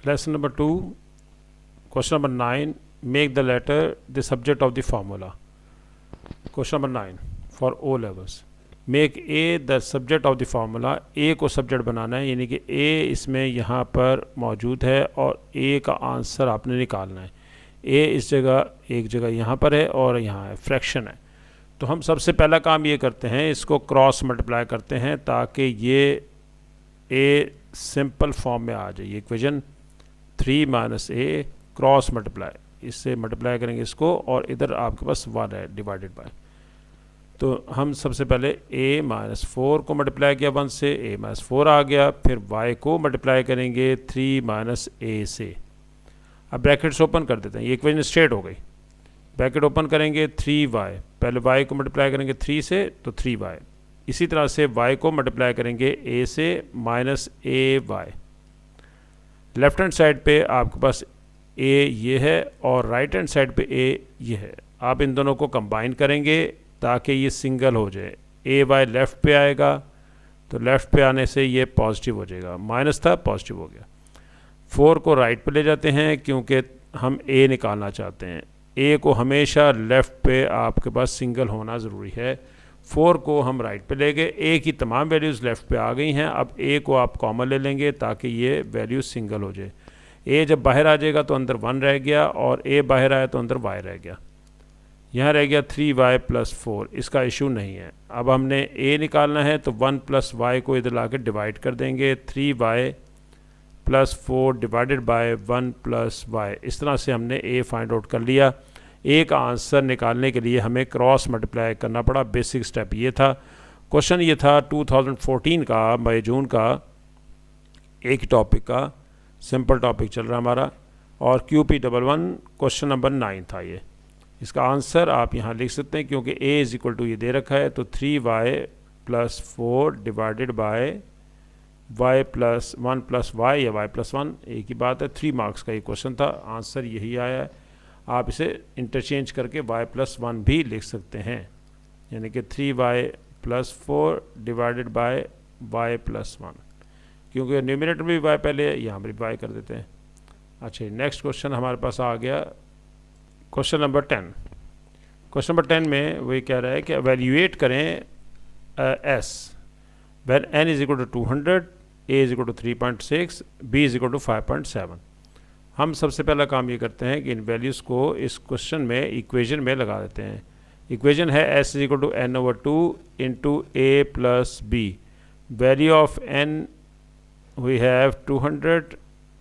Lesson number 2, question number 9, make the letter the subject of the formula. Question number 9 for O levels. Make A the subject of the formula. A को subject बनाना है, यानी कि A इसमें यहाँ पर मौजूद है और A का आंसर आपने निकालना है. A इस जगह एक जगह यहाँ पर है और यहाँ है, फ्रैक्शन है. तो हम सबसे पहला काम ये करते हैं, इसको क्रॉस मल्टीप्लाई करते हैं ताकि ये A सिंपल फॉर्म में आ जाए. Equation 3 minus A cross multiply, इससे मल्टीप्लाई करेंगे इसको और इधर आपके पास 1 है डिवाइडेड बाय. तो हम सबसे पहले a माइनस 4 को मल्टीप्लाई किया 1 से, a माइनस 4 आ गया. फिर y को मल्टीप्लाई करेंगे 3 माइनस a से. अब ब्रैकेट्स ओपन कर देते हैं, ये इक्वेशन स्ट्रेट हो गई. ब्रैकेट ओपन करेंगे 3y, पहले y को मल्टीप्लाई करेंगे 3 से तो 3y. इसी तरह से y को मल्टीप्लाई करेंगे a से minus ay. Left hand side पे आपके पास a ये है और राइट हैंड साइड पे a ये है. आप इन दोनों को कंबाइन करेंगे ताकि ये सिंगल हो जाए. ए वाई लेफ़्ट पे आएगा तो लेफ़्ट पे आने से ये पॉजिटिव हो जाएगा, माइनस था पॉजिटिव हो गया. 4 को राइट पे ले जाते हैं क्योंकि हम ए निकालना चाहते हैं. ए को हमेशा लेफ़्ट पे आपके पास सिंगल होना ज़रूरी है. 4 को हम राइट पे ले गए, ए की तमाम वैल्यूज़ लेफ़्ट पे आ गई हैं. अब ए को आप कॉमन ले लेंगे ताकि ये वैल्यू सिंगल हो जाए. ए जब बाहर आ जाएगा तो अंदर 1 रह गया और ए बाहर आया तो अंदर y रह गया. यहाँ रह गया 3y प्लस 4, इसका इशू नहीं है. अब हमने a निकालना है तो 1 प्लस y को इधर ला के डिवाइड कर देंगे. 3y plus 4 divided by 1 plus y. इस तरह से हमने a फाइंड आउट कर लिया. a का आंसर निकालने के लिए हमें क्रॉस मल्टीप्लाई करना पड़ा. बेसिक स्टेप ये था. क्वेश्चन ये था 2014 का, मई जून का, एक टॉपिक का सिंपल टॉपिक चल रहा हमारा, और QP11 क्वेश्चन नंबर 9 था ये. इसका आंसर आप यहाँ लिख सकते हैं क्योंकि a इज़ इक्वल टू ये दे रखा है. तो 3y plus 4 divided by y plus 1 plus y या y प्लस 1, एक ही बात है. 3 मार्क्स का ये क्वेश्चन था, आंसर यही आया है. आप इसे इंटरचेंज करके y प्लस 1 भी लिख सकते हैं, यानी कि 3y plus 4 divided by y plus 1, क्योंकि न्यूमरेटर में भी y पहले है, यहाँ पर भी y कर देते हैं. अच्छा, नेक्स्ट क्वेश्चन हमारे पास आ गया क्वेश्चन नंबर 10. क्वेश्चन नंबर 10 में वही कह रहा है कि एवेल्यूएट करें s when n is equal to 200, a is equal to 3.6, b is equal to 5.7. हम सबसे पहला काम ये करते हैं कि इन वैल्यूज़ को इस क्वेश्चन में इक्वेशन में लगा देते हैं. इक्वेशन है s is equal to n/2 into a plus b. Value of n we have 200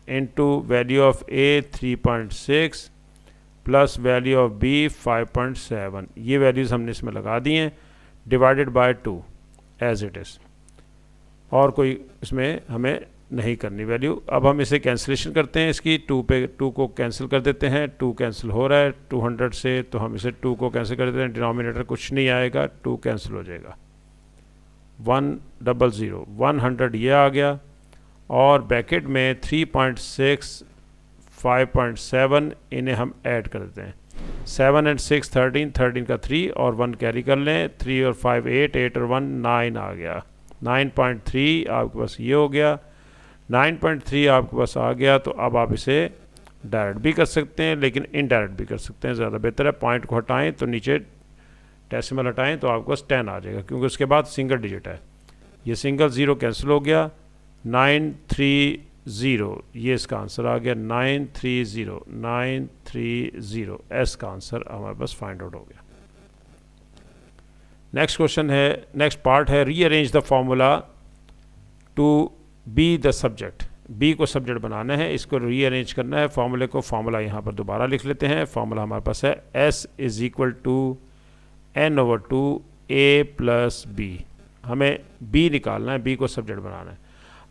into value of a 3.6 plus value of b 5.7. ये वैल्यूज़ हमने इसमें लगा दी हैं, divided by 2 as it is, और कोई इसमें हमें नहीं करनी वैल्यू. अब हम इसे कैंसिलेशन करते हैं, इसकी 2 को कैंसिल कर देते हैं. 2 कैंसिल हो रहा है 200 से, तो हम इसे 2 को कैंसिल कर देते हैं. डिनोमिनेटर कुछ नहीं आएगा, 2 कैंसिल हो जाएगा. 100, 100 ये आ गया, और ब्रैकेट में 3.6 5.7 इन्हें हम ऐड कर देते हैं. 7 और 6 13, 13 का 3 और 1 कैरी कर लें. 3 और 5 8, 8 और 1 9 आ गया. 9.3 आपके पास ये हो गया. 9.3 आपके पास आ गया. तो अब आप इसे डायरेक्ट भी कर सकते हैं लेकिन इनडायरेक्ट भी कर सकते हैं, ज़्यादा बेहतर है. पॉइंट को हटाएं तो नीचे डेसिमल हटाएं तो आपके पास 10 आ जाएगा, क्योंकि उसके बाद सिंगल डिजिट है. ये सिंगल 0 कैंसिल हो गया. 930 ये इसका आंसर आ गया. 930 एस का आंसर हमारे पास फाइंड आउट हो गया. नेक्स्ट क्वेश्चन है, नेक्स्ट पार्ट है, rearrange the formula to be the subject. B को सब्जेक्ट बनाना है, इसको रीअरेंज करना है. फॉर्मूले को, फॉर्मूला यहाँ पर दोबारा लिख लेते हैं. फॉर्मूला हमारे पास है s is equal to n/2 a plus b. हमें b निकालना है, b को सब्जेक्ट बनाना है.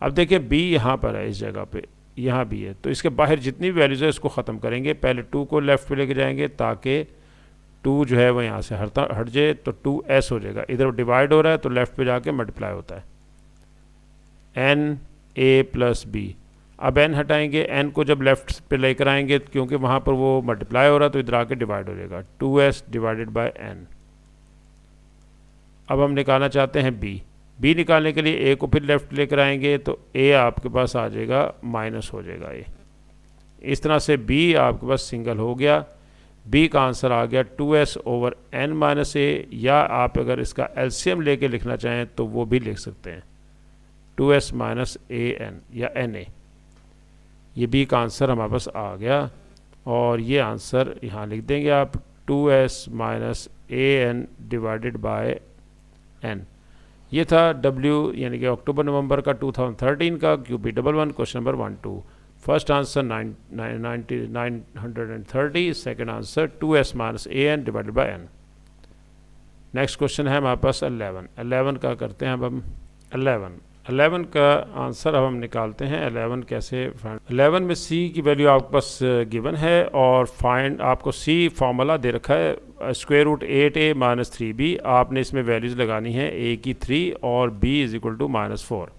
अब देखिए b यहाँ पर है, इस जगह पे यहाँ भी है, तो इसके बाहर जितनी भी वैल्यूज़ है इसको ख़त्म करेंगे. पहले 2 को लेफ़्ट पे लेके जाएंगे ताकि 2 जो है वो यहाँ से हट जाए, तो 2s हो जाएगा. इधर डिवाइड हो रहा है तो लेफ़्ट पे जाके मल्टीप्लाई होता है. n a plus b. अब n हटाएंगे, n को जब लेफ़्ट पे लेकर आएंगे क्योंकि वहाँ पर वो मल्टीप्लाई हो रहा है तो इधर आके डिवाइड हो जाएगा. 2s divided by n. अब हम निकालना चाहते हैं b. बी निकालने के लिए ए को फिर लेफ़्ट लेकर आएंगे तो ए आपके पास आ जाएगा, माइनस हो जाएगा ए. इस तरह से बी आपके पास सिंगल हो गया। बी का आंसर आ गया 2s ओवर n माइनस ए, या आप अगर इसका एलसीएम लेके लिखना चाहें तो वो भी लिख सकते हैं 2s माइनस ए एन या एन ए। ये बी का आंसर हमारे पास आ गया और ये आंसर यहाँ लिख देंगे आप 2s minus A N divided by n। ये था W यानी कि अक्टूबर नवंबर का 2013 का QP11 question number 12। First answer 930, second answer 2s minus A N divided by n। Next question है हमारे पास 11 का करते हैं अब हम 11 का आंसर अब हम निकालते हैं। 11 कैसे फाइंड, 11 में c की वैल्यू आपके पास गिवन है और फाइंड आपको c फार्मूला दे रखा है square root 8a minus 3b। आपने इसमें वैल्यूज़ लगानी है a की 3 और b इज इक्वल टू -4।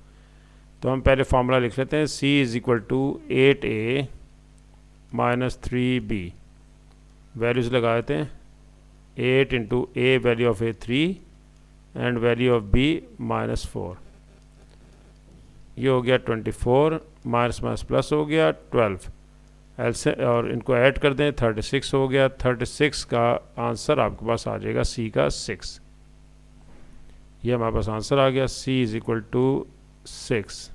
तो हम पहले फार्मूला लिख लेते हैं, c is equal to 8a minus 3b। Values लगा देते हैं, 8 into a value of a 3 and value of b -4। ये हो गया 24, माइनस माइनस प्लस हो गया 12, ऐसे और इनको ऐड कर दें 36 हो गया। 36 का आंसर आपके पास आ जाएगा c का 6। ये हमारे पास आंसर आ गया, c इज इक्वल टू 6।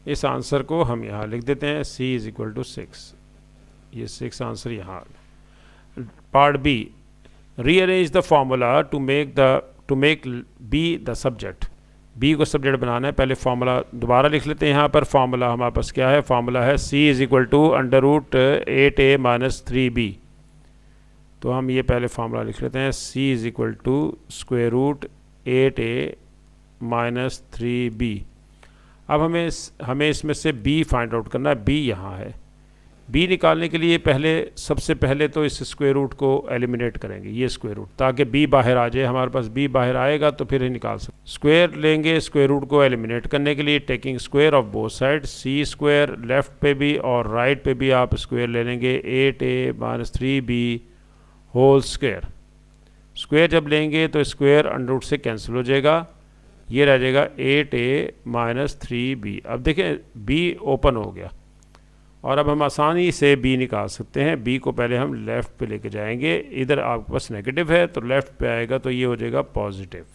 इस आंसर को हम यहाँ लिख देते हैं, c इज इक्वल टू 6। ये 6 आंसर यहाँ। Part B, rearrange the formula to make B the subject. B को सब्जेक्ट बनाना है। पहले फार्मूला दोबारा लिख लेते हैं। यहाँ पर फार्मूला हमारे पास क्या है, फार्मूला है c is equal to under root 8a minus 3b। तो हम ये पहले फार्मूला लिख लेते हैं, c is equal to square root 8a minus 3b। अब हमें इसमें से b फाइंड आउट करना है। b यहाँ है। b निकालने के लिए सबसे पहले तो इस स्क्वायर रूट को एलिमिनेट करेंगे, ये स्क्वायर रूट, ताकि b बाहर आ जाए। हमारे पास b बाहर आएगा तो फिर ही निकाल सकते। स्क्वायर लेंगे स्क्वायर रूट को एलिमिनेट करने के लिए, taking square of both side. c square left पे भी और राइट पे भी आप स्क्वायर ले लेंगे, 8a minus 3b whole square. Square जब लेंगे तो स्क्वायर अंडर रूट से कैंसिल हो जाएगा, ये रह जाएगा 8a माइनस 3b। अब देखें b ओपन हो गया और अब हम आसानी से b निकाल सकते हैं। b को पहले हम लेफ़्ट पे लेके जाएंगे, इधर आपके पास नेगेटिव है तो लेफ़्ट पे आएगा तो ये हो जाएगा पॉजिटिव,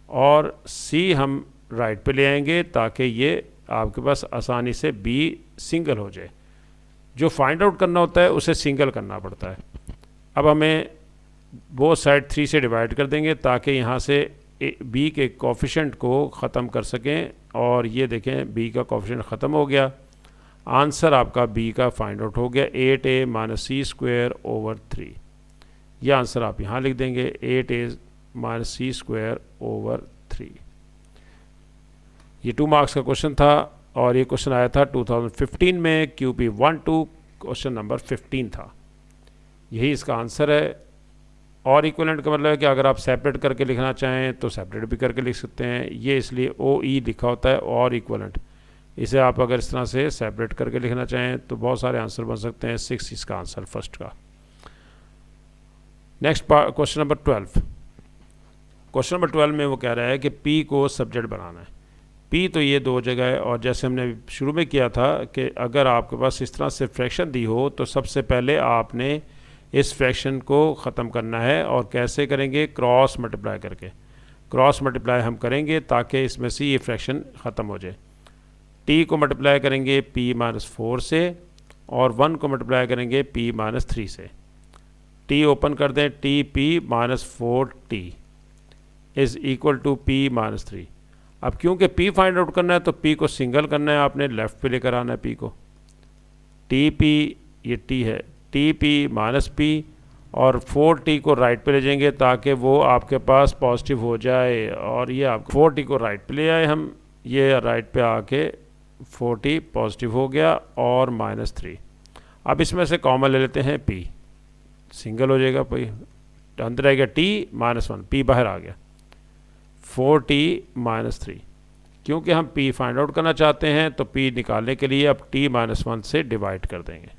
और c हम राइट पे ले आएंगे ताकि ये आपके पास आसानी से b सिंगल हो जाए। जो फाइंड आउट करना होता है उसे सिंगल करना पड़ता है। अब हमें वो साइड 3 से डिवाइड कर देंगे ताकि यहाँ से b के कोफिशिएंट को ख़त्म कर सकें, और ये देखें b का कोफिशिएंट ख़त्म हो गया। आंसर आपका b का फाइंड आउट हो गया 8a minus c square over 3। यह आंसर आप यहाँ लिख देंगे 8a minus c square over 3। ये 2 मार्क्स का क्वेश्चन था और ये क्वेश्चन आया था 2015 में, QP12 क्वेश्चन नंबर 15 था। यही इसका आंसर है। और इक्विवेलेंट का मतलब है कि अगर आप सेपरेट करके लिखना चाहें तो सेपरेट भी करके लिख सकते हैं। ये इसलिए OE लिखा होता है, और इक्विवेलेंट। इसे आप अगर इस तरह से सेपरेट करके लिखना चाहें तो बहुत सारे आंसर बन सकते हैं। 6 इसका आंसर फर्स्ट का। Next question number 12। Question number 12 में वो कह रहा है कि P को सब्जेक्ट बनाना है। P तो ये 2 जगह है, और जैसे हमने शुरू में किया था कि अगर आपके पास इस तरह से फ्रैक्शन दी हो तो सबसे पहले आपने इस फ्रैक्शन को ख़त्म करना है। और कैसे करेंगे, क्रॉस मल्टीप्लाई करके। क्रॉस मल्टीप्लाई हम करेंगे ताकि इसमें से ये फ्रैक्शन ख़त्म हो जाए। t को मल्टीप्लाई करेंगे p माइनस 4 से, और 1 को मल्टीप्लाई करेंगे p माइनस 3 से। t ओपन कर दें, tp minus 4t is equal to p minus 3। अब क्योंकि p फाइंड आउट करना है तो p को सिंगल करना है, आपने लेफ़्ट पे लेकर आना है p को। tp ये t है, tp माइनस p, और 4t को राइट पे ले जाएंगे ताकि वो आपके पास पॉजिटिव हो जाए, और ये आप 4t को राइट पे ले आए हम, ये राइट पे आके 4t पॉजिटिव हो गया और माइनस 3। अब इसमें से कॉमन ले लेते हैं p, सिंगल हो जाएगा, p अंदर आएगा t माइनस 1, p बाहर आ गया, 4t माइनस 3। क्योंकि हम p फाइंड आउट करना चाहते हैं तो p निकालने के लिए अब t माइनस 1 से डिवाइड कर देंगे।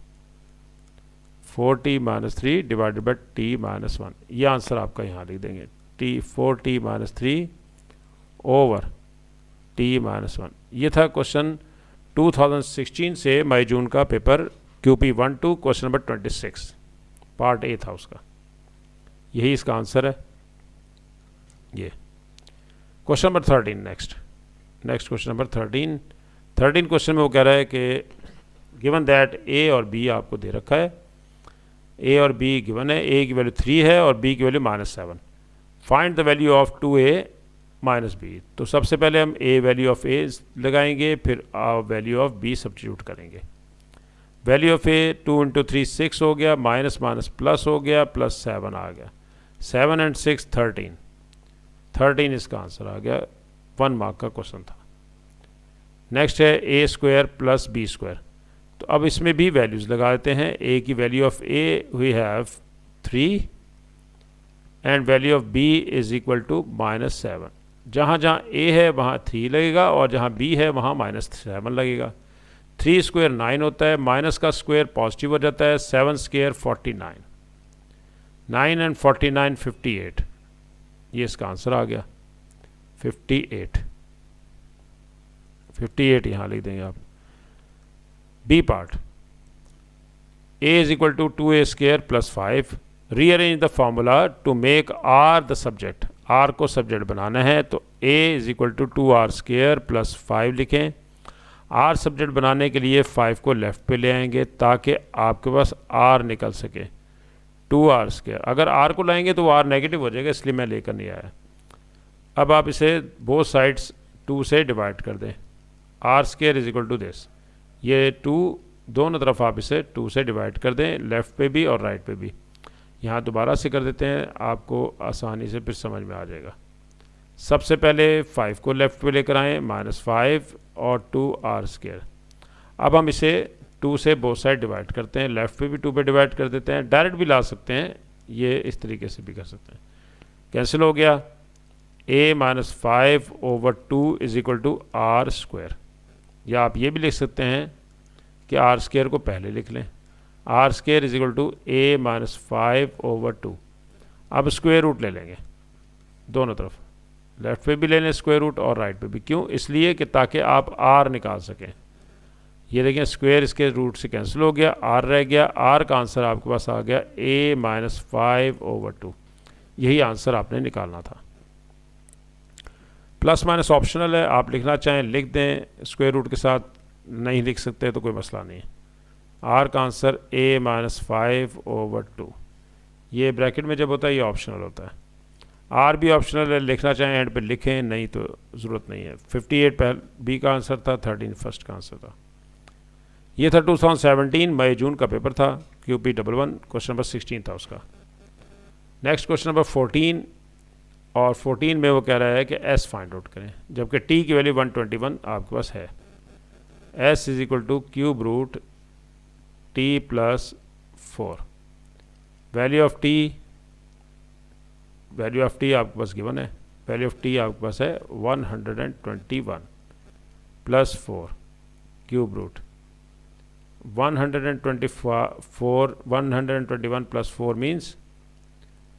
4t minus 3 divided by t minus 1। ये आंसर आपका यहाँ लिख देंगे, 4t minus 3 over t minus 1। ये था क्वेश्चन 2016 से मई जून का paper QP 1-2 question number 26 part A था उसका, यही इसका आंसर है। ये question number 13 next question number 13 question में वो कह रहा है कि गिवन दैट ए और बी आपको दे रखा है, ए और बी गिवन है, ए की वैल्यू 3 है और बी की value -7। Find the value of 2a minus B. तो सबसे पहले हम ए वैल्यू ऑफ ए लगाएंगे, फिर वैल्यू ऑफ बी सब्स्टिट्यूट करेंगे। वैल्यू ऑफ ए 2 × 3 6 हो गया, माइनस माइनस प्लस हो गया, प्लस 7 आ गया, 7 और 6 13 इसका आंसर आ गया। 1 मार्क का क्वेश्चन था। नेक्स्ट है ए स्क्वायर प्लस बी स्क्वायर। तो अब इसमें भी वैल्यूज़ लगा देते हैं। ए की value of A we have 3 and value of B is equal to -7। जहाँ जहाँ ए है वहाँ 3 लगेगा और जहाँ बी है वहाँ -7 लगेगा। 3 स्क्वायर 9 होता है, माइनस का स्क्वायर पॉजिटिव हो जाता है, 7 स्क्वायर 49, 9 एंड 49 58। ये इसका आंसर आ गया 58 यहाँ लिख देंगे आप। B part, A is equal to 2a square plus 5। Rearrange the formula to make R the subject. R को सब्जेक्ट बनाना है तो a is equal to 2r square plus 5 लिखें। आर सब्जेक्ट बनाने के लिए 5 को लेफ़्ट पे ले आएंगे ताकि आपके पास r निकल सके 2r स्क्वायर। अगर r को लाएंगे तो वो r नेगेटिव हो जाएगा, इसलिए मैं लेकर नहीं आया। अब आप इसे बोथ साइड्स 2 से डिवाइड कर दें। r square is equal to this, ये 2 दोनों तरफ आप इसे 2 से डिवाइड कर दें, लेफ़्ट पे भी और राइट पे भी। यहाँ दोबारा से कर देते हैं, आपको आसानी से फिर समझ में आ जाएगा। सबसे पहले 5 को लेफ़्ट पे लेकर आएँ, -5 और 2r स्क्वायर। अब हम इसे 2 से बोथ साइड डिवाइड करते हैं, लेफ़्ट पे भी 2 पे डिवाइड कर देते हैं। डायरेक्ट भी ला सकते हैं, ये इस तरीके से भी कर सकते हैं। कैंसिल हो गया, a -5/2 is equal to r square. या आप ये भी लिख सकते हैं कि r स्क्वायर को पहले लिख लें, r square is equal to a -5/2। अब स्क्वायर रूट ले लेंगे दोनों तरफ, लेफ़्ट पे भी ले लें स्क्वायर रूट और राइट पे भी। क्यों? इसलिए कि ताकि आप r निकाल सकें। ये देखें स्क्वायर इसके रूट से कैंसिल हो गया, r रह गया। r का आंसर आपके पास आ गया a -5/2। यही आंसर आपने निकालना था। प्लस माइनस ऑप्शनल है, आप लिखना चाहें लिख दें स्क्वायर रूट के साथ, नहीं लिख सकते तो कोई मसला नहीं। r का आंसर a -5/2। ये ब्रैकेट में जब होता है ये ऑप्शनल होता है। r भी ऑप्शनल है, लिखना चाहें एंड पे लिखें, नहीं तो ज़रूरत नहीं है। 58 पहले बी का आंसर था, 13 फर्स्ट का आंसर था। ये था 2017 मई जून का पेपर था, QP 11 क्वेश्चन नंबर 16 था उसका। नेक्स्ट क्वेश्चन नंबर 14 और 14 में वो कह रहा है कि s फाइंड आउट करें, जबकि t की वैल्यू 121 आपके पास है। s is equal to cube root t plus 4। Value of t आपके पास गिवन है, वैल्यू ऑफ t आपके पास है 121 plus 4 cube root 121 plus 4 means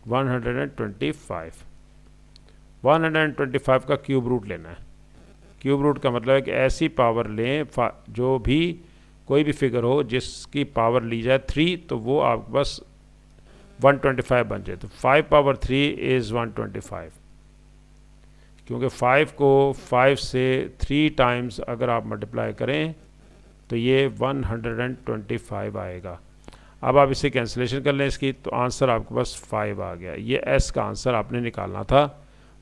125। 125 का क्यूब रूट लेना है। क्यूब रूट का मतलब है कि ऐसी पावर लें जो भी कोई भी फिगर हो जिसकी पावर ली जाए 3, तो वो आपके पास 125 बन जाए। तो 5 पावर 3 इज़ 125, क्योंकि 5 को 5 से 3 टाइम्स अगर आप मल्टीप्लाई करें तो ये 125 आएगा। अब आप इसे कैंसिलेशन कर लें इसकी, तो आंसर आपके पास 5 आ गया। ये s का आंसर आपने निकालना था।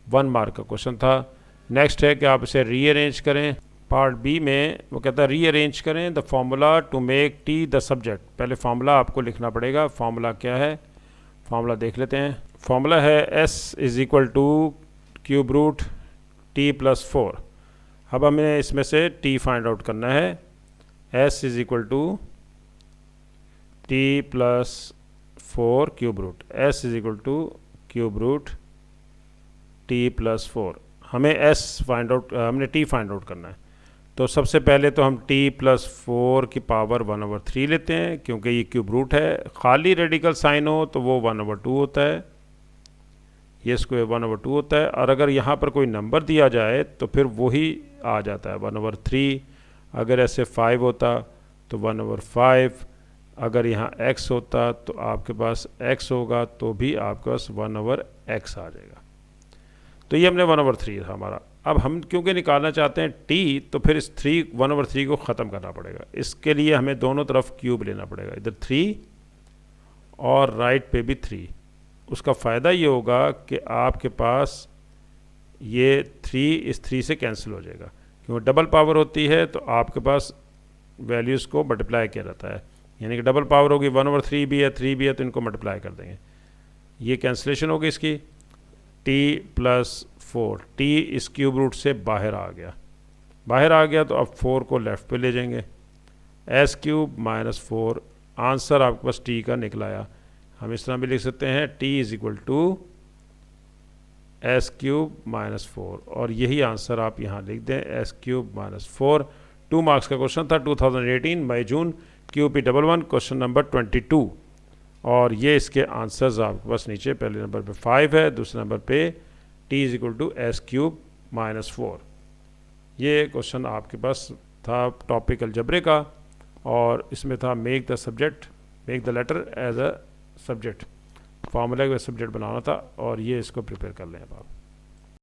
1 मार्क का क्वेश्चन था। नेक्स्ट है कि आप इसे रीअरेंज करें। पार्ट बी में वो कहता है रीअरेंज करें the formula to make t the subject. पहले फार्मूला आपको लिखना पड़ेगा। फार्मूला क्या है, फार्मूला देख लेते हैं। फार्मूला है s is equal to cube root t plus 4। अब हमें इसमें से t फाइंड आउट करना है। s is equal to t plus 4 cube root, s is equal to cube root t plus 4। हमें s फाइंड आउट, हमने t find out करना है। तो सबसे पहले तो हम t प्लस 4 की पावर 1/3 लेते हैं, क्योंकि ये क्यूब रूट है। खाली रेडिकल साइन हो तो वो 1/2 होता है, ये स्क्वायर 1/2 होता है। और अगर यहाँ पर कोई नंबर दिया जाए तो फिर वही आ जाता है 1/3। अगर ऐसे 5 होता तो 1/5, अगर यहाँ x होता तो आपके पास x होगा तो भी आपके पास 1/x आ जाएगा। तो ये हमने 1/3 था हमारा। अब हम क्योंकि निकालना चाहते हैं t, तो फिर इस 1/3 को ख़त्म करना पड़ेगा। इसके लिए हमें दोनों तरफ क्यूब लेना पड़ेगा, इधर 3 और राइट पे भी 3। उसका फ़ायदा ये होगा कि आपके पास ये 3 इस 3 से कैंसिल हो जाएगा, क्योंकि डबल पावर होती है तो आपके पास वैल्यूज़ को मल्टीप्लाई किया जाता है, यानी कि डबल पावर होगी 1/3 भी है 3 भी है तो इनको मल्टीप्लाई कर देंगे। ये कैंसिलेशन होगी इसकी, t + 4, t इस क्यूब रूट से बाहर आ गया तो अब 4 को लेफ़्ट पे ले जाएंगे, s³ - 4, आंसर आपके पास t का निकल आया। हम इस तरह भी लिख सकते हैं t = s³ - 4, और यही आंसर आप यहाँ लिख दें, s³ - 4। 2 मार्क्स का क्वेश्चन था 2018 मई-जून QP11 क्वेश्चन नंबर 22, और ये इसके आंसर्स आपके पास नीचे पहले नंबर पे 5 है, दूसरे नंबर पे t = s³ - 4। ये क्वेश्चन आपके पास था टॉपिक अलजबरे का, और इसमें था make the letter as a subject, formula का सब्जेक्ट बनाना था, और ये इसको प्रिपेयर कर लें अब आप।